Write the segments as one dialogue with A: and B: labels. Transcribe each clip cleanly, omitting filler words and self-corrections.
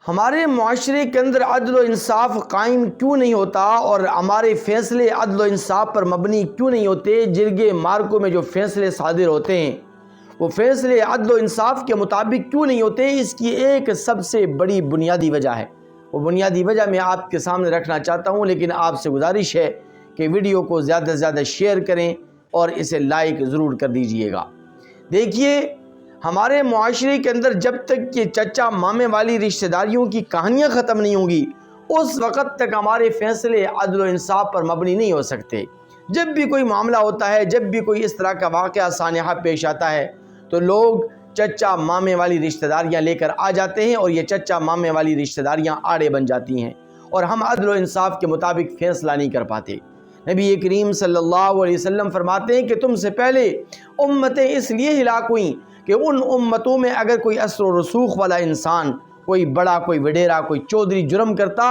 A: ہمارے معاشرے کے اندر عدل و انصاف قائم کیوں نہیں ہوتا اور ہمارے فیصلے عدل و انصاف پر مبنی کیوں نہیں ہوتے؟ جرگے مارکوں میں جو فیصلے صادر ہوتے ہیں وہ فیصلے عدل و انصاف کے مطابق کیوں نہیں ہوتے؟ اس کی ایک سب سے بڑی بنیادی وجہ ہے، وہ بنیادی وجہ میں آپ کے سامنے رکھنا چاہتا ہوں، لیکن آپ سے گزارش ہے کہ ویڈیو کو زیادہ سے زیادہ شیئر کریں اور اسے لائک ضرور کر دیجئے گا۔ دیکھیے، ہمارے معاشرے کے اندر جب تک کہ چچا مامے والی رشتہ داریوں کی کہانیاں ختم نہیں ہوں گی، اس وقت تک ہمارے فیصلے عدل و انصاف پر مبنی نہیں ہو سکتے۔ جب بھی کوئی معاملہ ہوتا ہے، جب بھی کوئی اس طرح کا واقعہ سانحہ پیش آتا ہے تو لوگ چچا مامے والی رشتہ داریاں لے کر آ جاتے ہیں اور یہ چچا مامے والی رشتہ داریاں آڑے بن جاتی ہیں اور ہم عدل و انصاف کے مطابق فیصلہ نہیں کر پاتے۔ نبی کریم صلی اللہ علیہ وسلم فرماتے ہیں کہ تم سے پہلے امتیں اس لیے ہلاک ہوئیں کہ ان امتوں میں اگر کوئی اثر و رسوخ والا انسان، کوئی بڑا، کوئی وڈیرا، کوئی چودھری جرم کرتا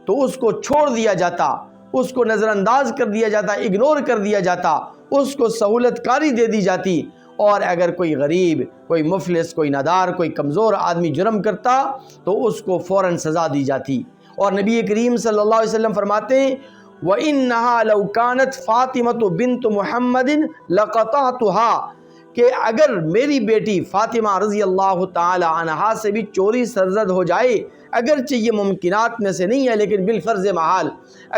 A: تو اس کو چھوڑ دیا جاتا، اس کو نظر انداز کر دیا جاتا، اگنور کر دیا جاتا، اس کو سہولت کاری دے دی جاتی، اور اگر کوئی غریب، کوئی مفلس، کوئی نادار، کوئی کمزور آدمی جرم کرتا تو اس کو فوراً سزا دی جاتی۔ اور نبی کریم صلی اللہ علیہ وسلم فرماتے ہیں وَإِنَّهَا لَوْ كَانَتْ فَاطِمَةُ بِنْتُ مُحَمَّدٍ لَقَطَعْتُهَا، کہ اگر میری بیٹی فاطمہ رضی اللہ تعالی عنہا سے بھی چوری سرزد ہو جائے، اگرچہ یہ ممکنات میں سے نہیں ہے لیکن بالفرض محال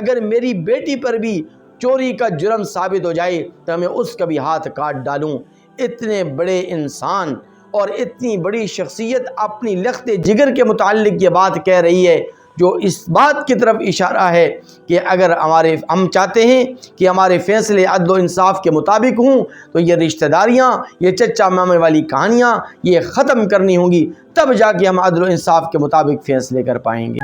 A: اگر میری بیٹی پر بھی چوری کا جرم ثابت ہو جائے تو میں اس کا بھی ہاتھ کاٹ ڈالوں۔ اتنے بڑے انسان اور اتنی بڑی شخصیت اپنی لخت جگر کے متعلق یہ بات کہہ رہی ہے، جو اس بات کی طرف اشارہ ہے کہ اگر ہم چاہتے ہیں کہ ہمارے فیصلے عدل و انصاف کے مطابق ہوں تو یہ رشتہ داریاں، یہ چچا مامے والی کہانیاں یہ ختم کرنی ہوں گی، تب جا کے ہم عدل و انصاف کے مطابق فیصلے کر پائیں گے۔